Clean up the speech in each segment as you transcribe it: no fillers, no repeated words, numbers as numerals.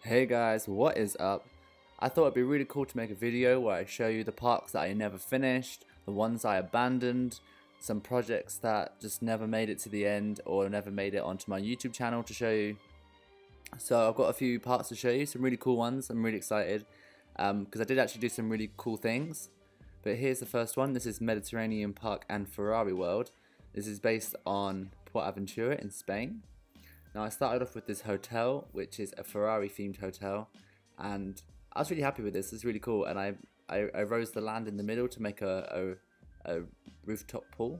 Hey guys, what is up? I thought it'd be really cool to make a video where I show you the parks that I never finished, the ones I abandoned, some projects that just never made it to the end or never made it onto my YouTube channel to show you. So I've got a few parks to show you, some really cool ones. I'm really excited because I did actually do some really cool things. But here's the first one. This is Mediterranean Park and Ferrari World. This is based on Aventura in Spain. Now I started off with this hotel, which is a Ferrari themed hotel, and I was really happy with this. It's really cool, and I rose the land in the middle to make a rooftop pool.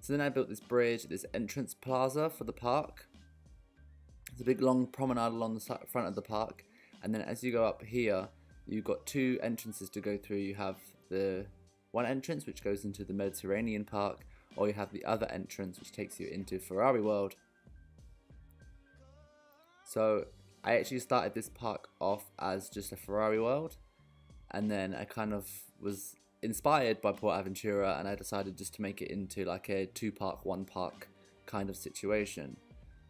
So then I built this bridge, this entrance plaza for the park. It's a big long promenade along the front of the park, and then as you go up here, you've got two entrances to go through. You have the one entrance which goes into the Mediterranean Park, or you have the other entrance which takes you into Ferrari World. So I actually started this park off as just a Ferrari World, and then I kind of was inspired by Aventura, and I decided just to make it into like a two park, one park kind of situation.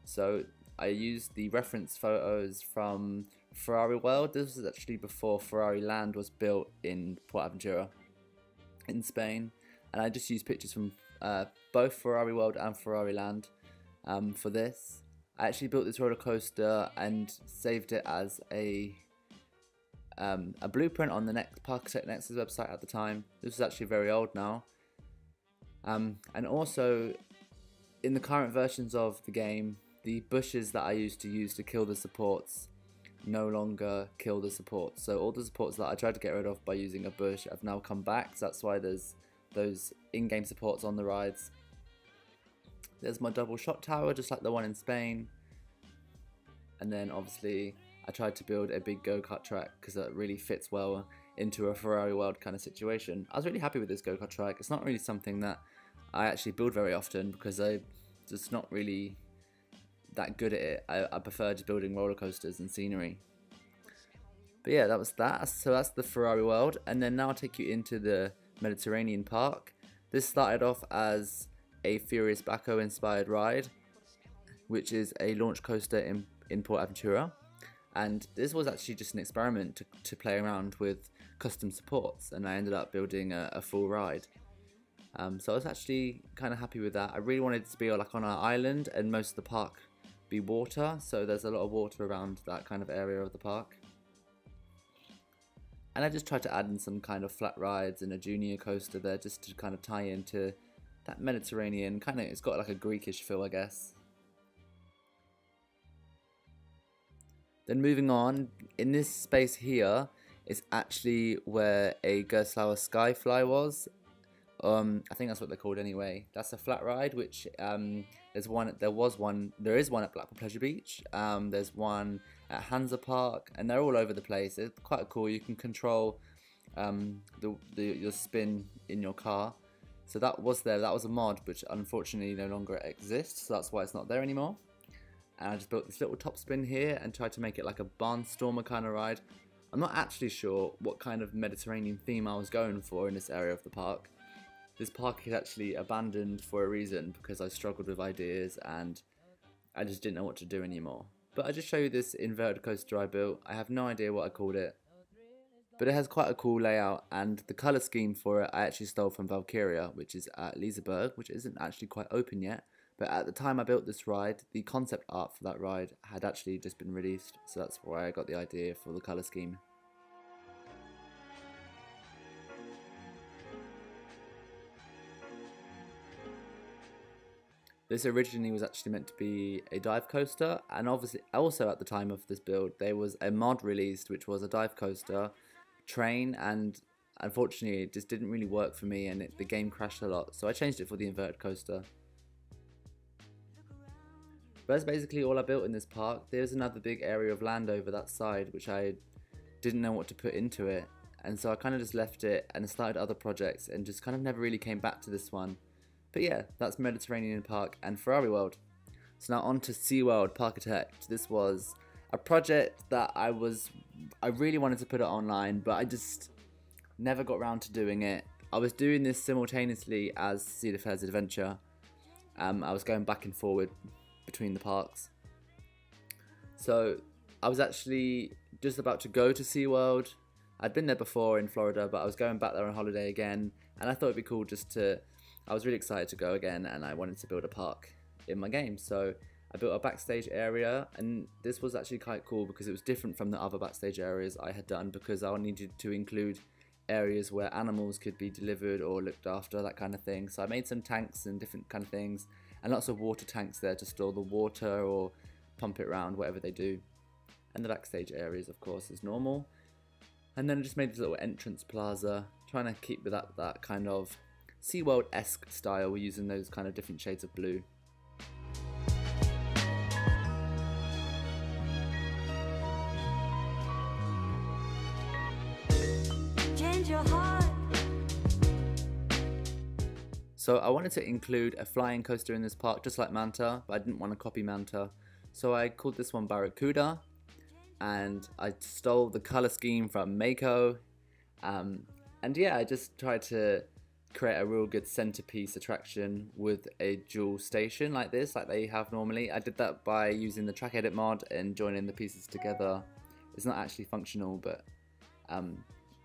So I used the reference photos from Ferrari World. This was actually before Ferrari Land was built in Aventura in Spain, and I just used pictures from both Ferrari World and Ferrari Land for this. I actually built this roller coaster and saved it as a blueprint on the Parkitect Nexus website at the time. This is actually very old now. And also, in the current versions of the game, the bushes that I used to kill the supports no longer kill the supports. So all the supports that I tried to get rid of by using a bush have now come back. So that's why there's those in-game supports on the rides. There's my double shot tower, just like the one in Spain. And then obviously I tried to build a big go-kart track because it really fits well into a Ferrari World kind of situation. I was really happy with this go-kart track. It's not really something that I actually build very often because I'm just not really that good at it. I prefer just building roller coasters and scenery. But yeah, that was that. So that's the Ferrari World. And then now I'll take you into the Mediterranean Park. This started off as a Furious Baco inspired ride, which is a launch coaster in Aventura, and this was actually just an experiment to play around with custom supports, and I ended up building a full ride. So I was actually kind of happy with that. I really wanted it to be like on an island and most of the park be water, so there's a lot of water around that kind of area of the park. And I just tried to add in some kind of flat rides and a junior coaster there just to kind of tie into that Mediterranean kind of, it's got like a Greekish feel, I guess. Then moving on, in this space here is actually where a Gerstlauer Skyfly was. I think that's what they're called anyway. That's a flat ride, which there is one at Blackpool Pleasure Beach. There's one at Hansa Park, and they're all over the place. It's quite cool. You can control your spin in your car. So that was there. That was a mod, which unfortunately no longer exists. So that's why it's not there anymore. And I just built this little top spin here and tried to make it like a barnstormer kind of ride. I'm not actually sure what kind of Mediterranean theme I was going for in this area of the park. This park is actually abandoned for a reason because I struggled with ideas and I just didn't know what to do anymore. But I just show you this inverted coaster I built. I have no idea what I called it, but it has quite a cool layout, and the colour scheme for it I actually stole from Valkyria, which is at Liseberg, which isn't actually quite open yet. But at the time I built this ride, the concept art for that ride had actually just been released, so that's where I got the idea for the colour scheme. This originally was actually meant to be a dive coaster, and obviously also at the time of this build there was a mod released which was a dive coaster train, and unfortunately it just didn't really work for me and the game crashed a lot, so I changed it for the inverted coaster. But that's basically all I built in this park. There's another big area of land over that side which I didn't know what to put into it, and so I kind of just left it and started other projects and just kind of never really came back to this one. But yeah, that's Mediterranean Park and Ferrari World. So now on to SeaWorld Parkitect. This was a project that I really wanted to put it online, but I just never got around to doing it. I was doing this simultaneously as Sudafed Adventure. I was going back and forward between the parks. So I was actually just about to go to SeaWorld. I'd been there before in Florida, but I was going back there on holiday again, and I thought it'd be cool just to, I was really excited to go again, and I wanted to build a park in my game. So I built a backstage area, and this was actually quite cool because it was different from the other backstage areas I had done, because I needed to include areas where animals could be delivered or looked after, that kind of thing. So I made some tanks and different kind of things, and lots of water tanks there to store the water or pump it around, whatever they do. And the backstage areas, of course, is normal. And then I just made this little entrance plaza, trying to keep with that kind of SeaWorld-esque style, using those kind of different shades of blue. Change your heart. So I wanted to include a flying coaster in this park, just like Manta, but I didn't want to copy Manta. So I called this one Barracuda, and I stole the color scheme from Mako. And yeah, I just tried to create a real good centerpiece attraction with a dual station like this, like they have normally. I did that by using the track edit mod and joining the pieces together. It's not actually functional, but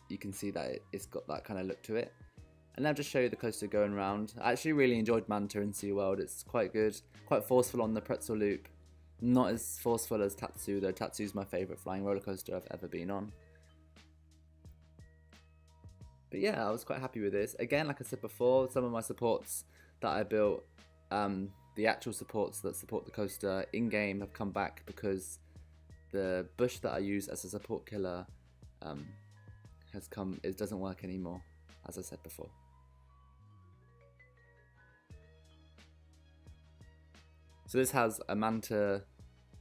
you can see that it's got that kind of look to it. And I'll just show you the coaster going around. I actually really enjoyed Manta in SeaWorld. It's quite good, quite forceful on the pretzel loop. Not as forceful as Tatsu, though Tatsu's my favourite flying roller coaster I've ever been on. But yeah, I was quite happy with this. Again, like I said before, some of my supports that I built, the actual supports that support the coaster in-game have come back because the bush that I use as a support killer it doesn't work anymore, as I said before. So this has a Manta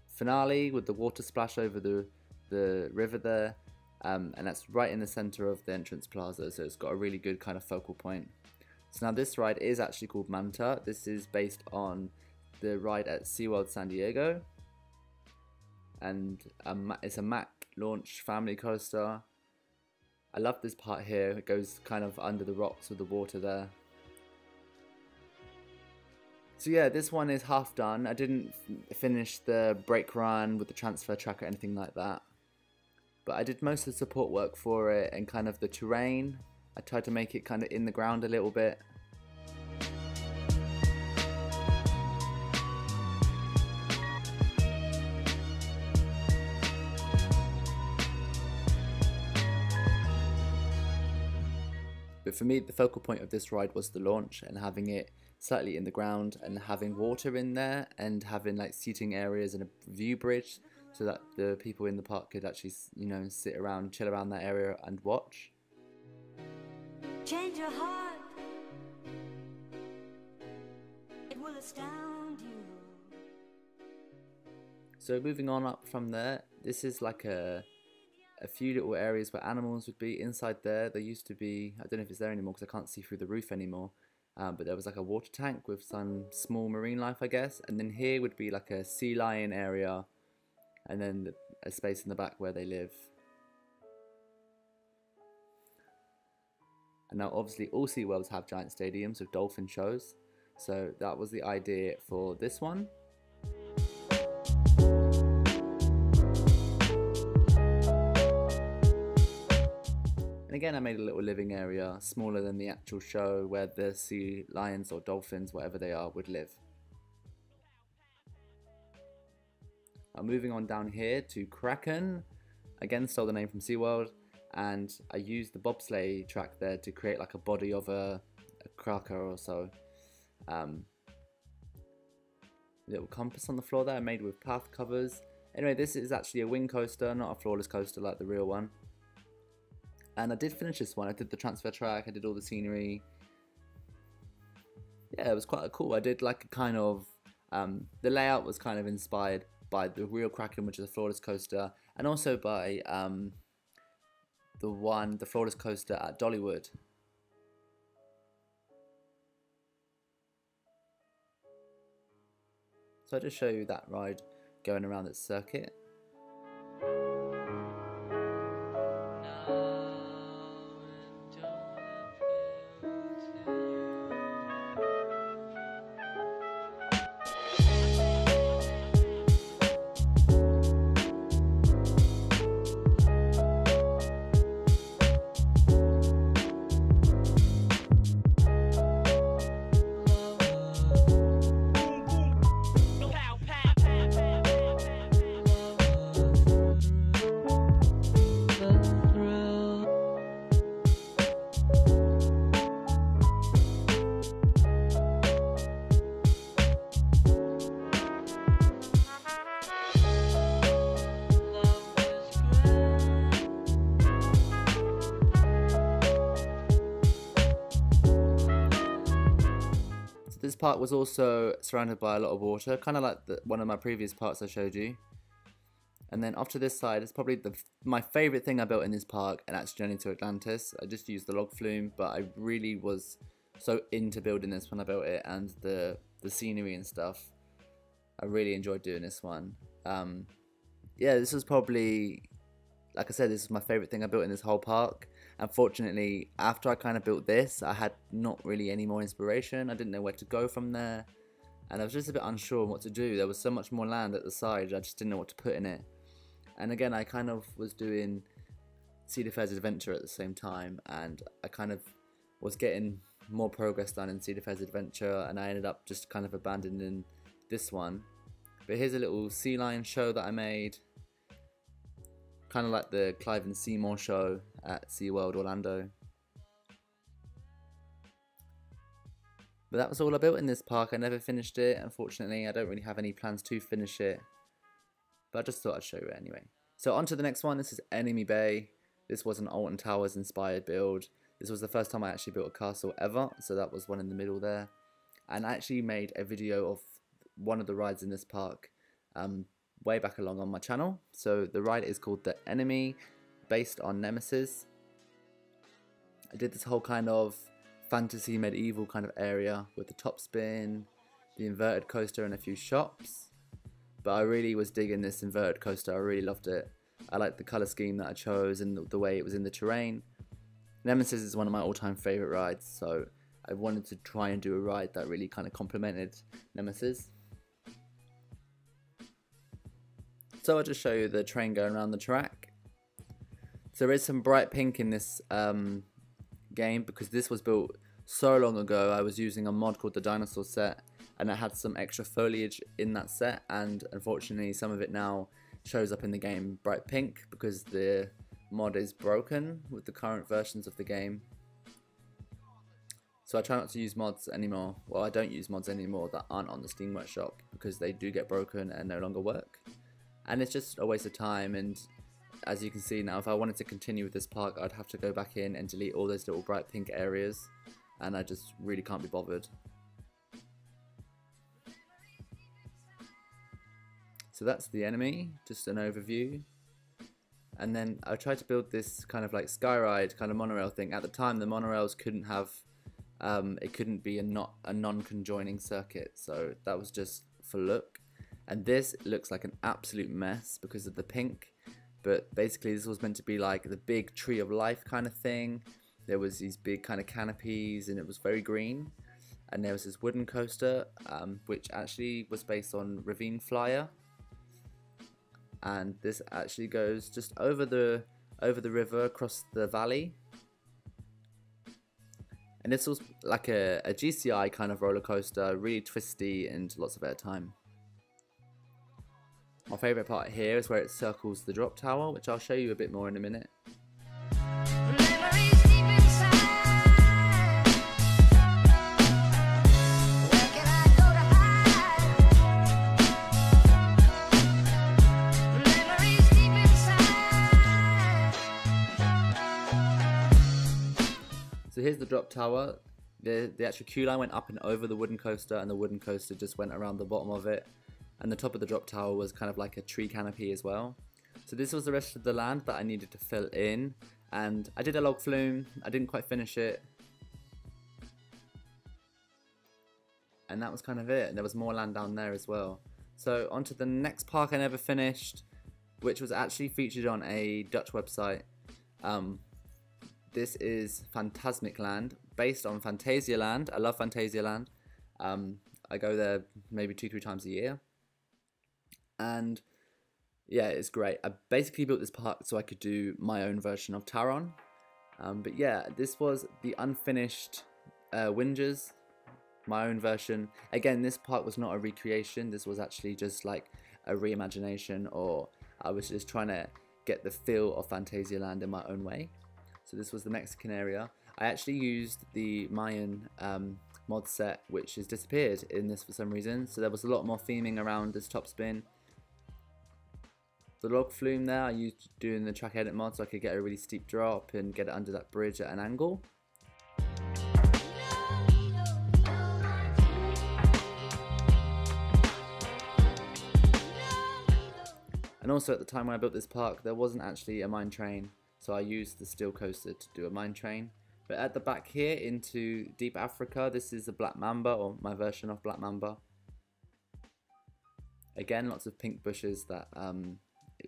finale with the water splash over the river there, and that's right in the center of the entrance plaza, so it's got a really good kind of focal point. So now this ride is actually called Manta. This is based on the ride at SeaWorld San Diego, and it's a Mac launch family coaster. I love this part here. It goes kind of under the rocks with the water there. So yeah, this one is half done. I didn't finish the brake run with the transfer track or anything like that, but I did most of the support work for it and kind of the terrain. I tried to make it kind of in the ground a little bit. But for me, the focal point of this ride was the launch and having it slightly in the ground and having water in there and having like seating areas and a view bridge so that the people in the park could actually, you know, sit around, chill around that area and watch. Change your heart. It will astound you. So moving on up from there, this is like a few little areas where animals would be. Inside there used to be, I don't know if it's there anymore because I can't see through the roof anymore, but there was like a water tank with some small marine life, I guess, and then here would be like a sea lion area, and then a space in the back where they live. And now obviously all SeaWorlds have giant stadiums with dolphin shows, so that was the idea for this one. And again, I made a little living area, smaller than the actual show, where the sea lions or dolphins, whatever they are, would live. Now moving on down here to Kraken. Again, stole the name from SeaWorld, and I used the bobsleigh track there to create like a body of a cracker or so. Little compass on the floor there, made with path covers. Anyway, this is actually a wing coaster, not a floorless coaster like the real one. And I did finish this one. I did the transfer track, I did all the scenery. Yeah, it was quite cool. I did like a kind of, the layout was kind of inspired by the real Kraken, which is a floorless coaster, and also by the floorless coaster at Dollywood. So I'll just show you that ride going around that circuit. park was also surrounded by a lot of water, kind of like one of my previous parks I showed you. And then off to this side is probably my favourite thing I built in this park, and that's Journey to Atlantis. I just used the log flume, but I really was so into building this when I built it, and the scenery and stuff. I really enjoyed doing this one. Yeah, this was probably, like I said, this is my favourite thing I built in this whole park. Unfortunately, after I kind of built this, I had not really any more inspiration. I didn't know where to go from there, and I was just a bit unsure on what to do. There was so much more land at the side, I just didn't know what to put in it. And again, I kind of was doing Sudafed Adventure at the same time, and I kind of was getting more progress done in Sudafed Adventure, and I ended up just kind of abandoning this one. But here's a little sea lion show that I made, kind of like the Clive and Seymour show at SeaWorld Orlando. But that was all I built in this park. I never finished it, unfortunately. I don't really have any plans to finish it, but I just thought I'd show you it anyway. So on to the next one. This is Enemy Bay. This was an Alton Towers inspired build. This was the first time I actually built a castle ever, so that was one in the middle there. And I actually made a video of one of the rides in this park way back along on my channel. So the ride is called The Enemy, based on Nemesis. I did this whole kind of fantasy medieval kind of area with the top spin, the inverted coaster, and a few shops. But I really was digging this inverted coaster. I really loved it. I liked the colour scheme that I chose and the way it was in the terrain. Nemesis is one of my all-time favourite rides, so I wanted to try and do a ride that really kind of complemented Nemesis. So I'll just show you the train going around the track. So there is some bright pink in this game, because this was built so long ago. I was using a mod called the Dinosaur Set, and it had some extra foliage in that set, and unfortunately some of it now shows up in the game bright pink because the mod is broken with the current versions of the game. So I try not to use mods anymore. Well, I don't use mods anymore that aren't on the Steam Workshop, because they do get broken and no longer work, and it's just a waste of time. And as you can see now, if I wanted to continue with this park, I'd have to go back in and delete all those little bright pink areas, and I just really can't be bothered. So that's The Enemy, just an overview. And then I tried to build this kind of like sky ride kind of monorail thing. At the time, the monorails couldn't have, it couldn't be a non-conjoining circuit, so that was just for look. And this looks like an absolute mess because of the pink. But basically this was meant to be like the big tree of life kind of thing. There was these big kind of canopies, and it was very green. And there was this wooden coaster, which actually was based on Ravine Flyer. And this actually goes just over the river, across the valley. And this was like a GCI kind of roller coaster, really twisty and lots of airtime. My favourite part here is where it circles the drop tower, which I'll show you a bit more in a minute. So here's the drop tower. The actual queue line went up and over the wooden coaster, and the wooden coaster just went around the bottom of it. And the top of the drop tower was kind of like a tree canopy as well. So this was the rest of the land that I needed to fill in, and I did a log flume. I didn't quite finish it, and that was kind of it. And there was more land down there as well. So on to the next park I never finished, which was actually featured on a Dutch website. This is Fantasmic Land, based on Phantasialand. I love Phantasialand. I go there maybe 2-3 times a year. And yeah, it's great. I basically built this park so I could do my own version of TARON. But yeah, this was the unfinished Wingers, my own version. Again, this park was not a recreation. This was actually just like a reimagination, or I was just trying to get the feel of Phantasialand in my own way. So this was the Mexican area. I actually used the Mayan mod set, which has disappeared in this for some reason. So there was a lot more theming around this top spin. The log flume there I used doing the track edit mod so I could get a really steep drop and get it under that bridge at an angle. And also at the time when I built this park, there wasn't actually a mine train, so I used the steel coaster to do a mine train. But at the back here into Deep Africa, this is a Black Mamba, or my version of Black Mamba. Again, lots of pink bushes, that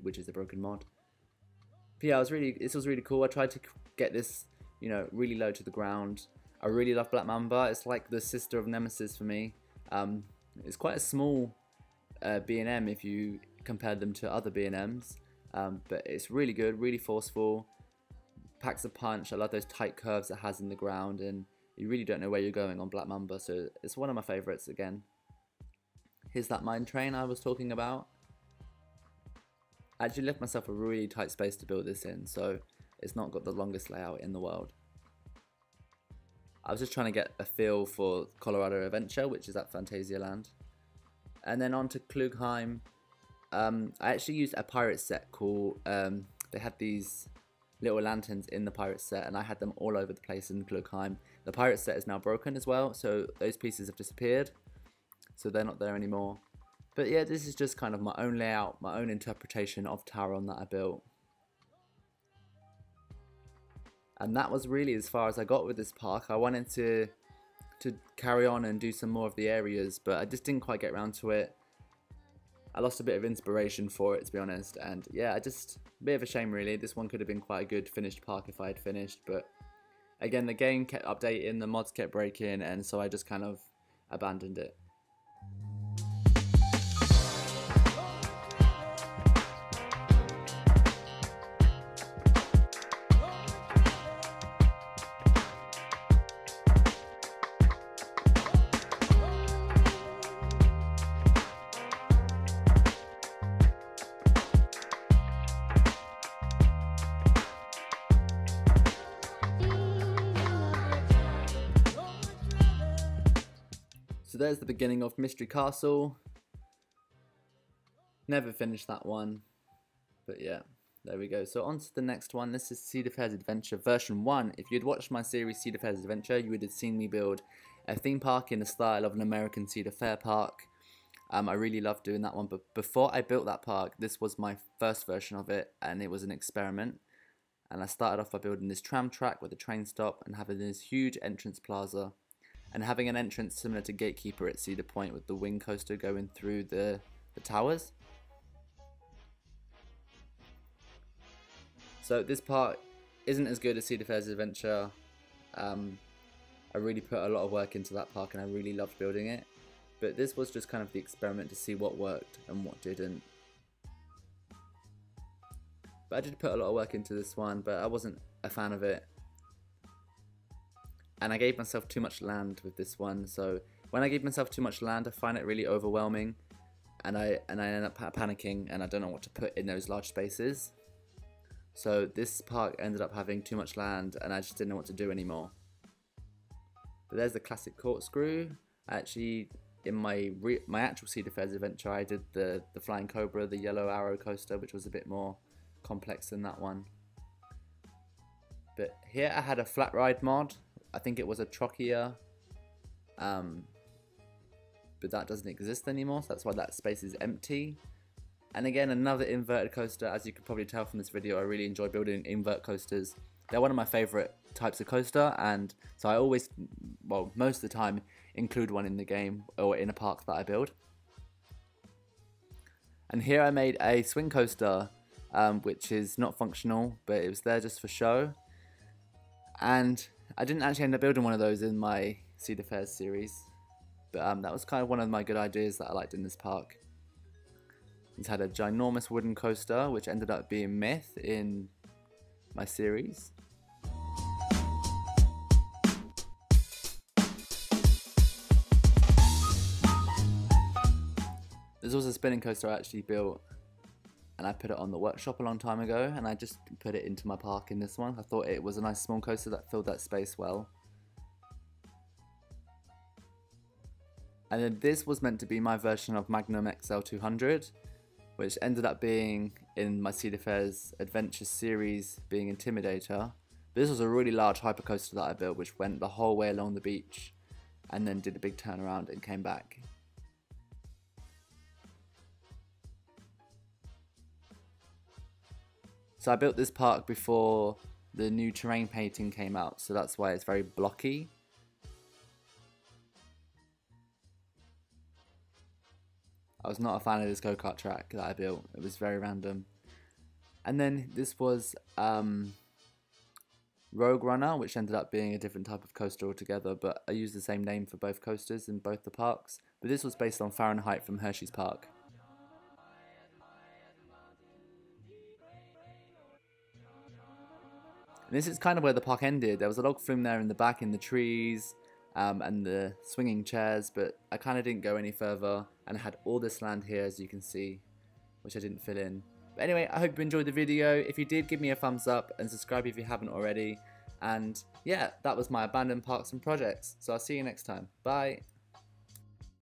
which is a broken mod. But yeah, this was really cool. I tried to get this, you know, really low to the ground. I really love Black Mamba. It's like the sister of Nemesis for me. It's quite a small B&M if you compare them to other B&Ms, but it's really good, really forceful, packs a punch. I love those tight curves it has in the ground, and you really don't know where you're going on Black Mamba, so it's one of my favourites again. Here's that mine train I was talking about. I actually left myself a really tight space to build this in, so it's not got the longest layout in the world. I was just trying to get a feel for Colorado Adventure, which is at Phantasialand. And then on to Klugheim. I actually used a pirate set called, they had these little lanterns in the pirate set, and I had them all over the place in Klugheim. The pirate set is now broken as well, so those pieces have disappeared, so they're not there anymore. But yeah, this is just kind of my own layout, my own interpretation of TARON that I built. And that was really as far as I got with this park. I wanted to carry on and do some more of the areas, but I just didn't quite get around to it. I lost a bit of inspiration for it, to be honest, and yeah, just a bit of a shame really. This one could have been quite a good finished park if I had finished, but again, the game kept updating, the mods kept breaking, and so I just kind of abandoned it. So there's the beginning of Mystery Castle. Never finished that one, but yeah, there we go. So on to the next one. This is Sudafed Adventure version 1. If you'd watched my series Sudafed Adventure, you would have seen me build a theme park in the style of an American Cedar Fair park. I really loved doing that one, but before I built that park, this was my first version of it, and it was an experiment. And I started off by building this tram track with a train stop and having this huge entrance plaza, and having an entrance similar to Gatekeeper at Cedar Point with the wing coaster going through the towers. So this part isn't as good as Sudafed Adventure. I really put a lot of work into that park and I really loved building it. But this was just kind of the experiment to see what worked and what didn't. But I did put a lot of work into this one, but I wasn't a fan of it. And I gave myself too much land with this one, so when I give myself too much land, I find it really overwhelming, and I end up panicking, and I don't know what to put in those large spaces. So this park ended up having too much land, and I just didn't know what to do anymore. But there's the classic corkscrew. Actually, in my actual Sudafed Adventure, I did the Flying Cobra, the Yellow Arrow coaster, which was a bit more complex than that one. But here I had a flat ride mod. I think it was a Trocchia, but that doesn't exist anymore, so that's why that space is empty. And again, another inverted coaster. As you could probably tell from this video, I really enjoy building invert coasters. They're one of my favourite types of coaster, and so I always, well, most of the time, include one in the game or in a park that I build. And here I made a swing coaster, which is not functional, but it was there just for show. And I didn't actually end up building one of those in my Cedar Fair series, but that was kind of one of my good ideas that I liked in this park. It's had a ginormous wooden coaster, which ended up being Myth in my series. There's also a spinning coaster I actually built, and I put it on the workshop a long time ago, and I just put it into my park in this one. I thought it was a nice small coaster that filled that space well. And then this was meant to be my version of Magnum XL 200, which ended up being in my Cedar Fair's Adventure series being Intimidator. This was a really large hypercoaster that I built, which went the whole way along the beach and then did a big turnaround and came back. So I built this park before the new terrain painting came out, so that's why it's very blocky. I was not a fan of this go-kart track that I built. It was very random. And then this was Rogue Runner, which ended up being a different type of coaster altogether, but I used the same name for both coasters in both the parks. But this was based on Fahrenheit from Hershey's Park. And this is kind of where the park ended. There was a log flume there in the back in the trees and the swinging chairs, but I kind of didn't go any further, and I had all this land here, as you can see, which I didn't fill in. But anyway, I hope you enjoyed the video. If you did, give me a thumbs up and subscribe if you haven't already. And yeah, that was my abandoned parks and projects. So I'll see you next time. Bye.